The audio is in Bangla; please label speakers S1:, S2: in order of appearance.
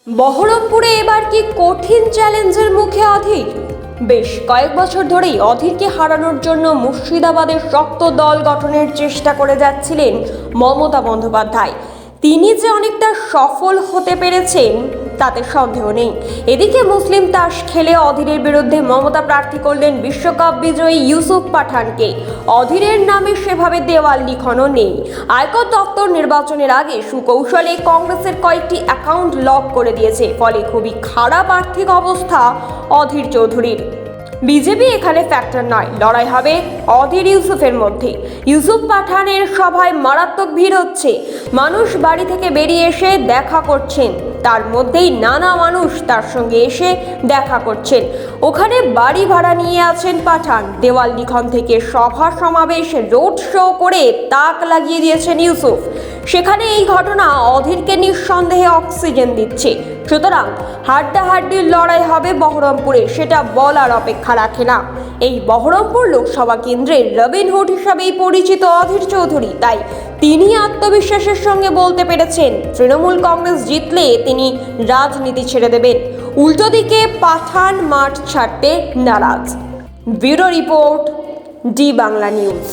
S1: বহরমপুরে এবার কি কঠিন চ্যালেঞ্জের মুখে অধীর? বেশ কয়েক বছর ধরেই অধীরকে হারানোর জন্য মুর্শিদাবাদের শক্ত দল গঠনের চেষ্টা করে যাচ্ছিলেন মমতা বন্দ্যোপাধ্যায়। তিনি যে অনেকটা সফল হতে পেরেছেন তাতে সন্দেহ নেই। এদিকে মুসলিম তাস খেলে অধীরের বিরুদ্ধে মমতা প্রার্থী করলেন বিশ্বকাপ বিজয়ী ইউসুফ পাঠানকে। অধীরের নামে সেভাবে দেওয়াল লিখনও নেই। আয়কর দপ্তর নির্বাচনের আগে সুকৌশলে কংগ্রেসের কয়েকটি অ্যাকাউন্ট লক করে দিয়েছে, ফলে খুবই খারাপ আর্থিক অবস্থা অধীর চৌধুরীর। বিজেপি এখানে ফ্যাক্টর নয়, লড়াই হবে অধীর ইউসুফের মধ্যে। ইউসুফ পাঠানের সভায় মারাত্মক ভিড় হচ্ছে, মানুষ বাড়ি থেকে বেরিয়ে এসে দেখা করছেন, তার মধ্যেই নানা মানুষ তার সঙ্গে এসে দেখা করছেন। ওখানে বাড়ি ভাড়া নিয়ে আছেন পাঠান। দেওয়াল লিখন থেকে সভা সমাবেশ রোড শো করে তাক লাগিয়ে দিয়েছেন ইউসুফ। সেখানে এই ঘটনা অধীরকে নিঃসন্দেহে অক্সিজেন দিচ্ছে। সুতরাং হাড্ডাহাড্ডির লড়াই হবে বহরমপুরে, সেটা বলার অপেক্ষা রাখে না। এই বহরমপুর লোকসভা কেন্দ্রের রবিনহুড হিসাবেই পরিচিত অধীর চৌধুরী, তাই তিনি আত্মবিশ্বাসের সঙ্গে বলতে পেরেছেন তৃণমূল কংগ্রেস জিতলে তিনি রাজনীতি ছেড়ে দেবেন। উল্টো দিকে পাঠান মাঠ ছাড়তে নারাজ। Bureau report, D Bangla news.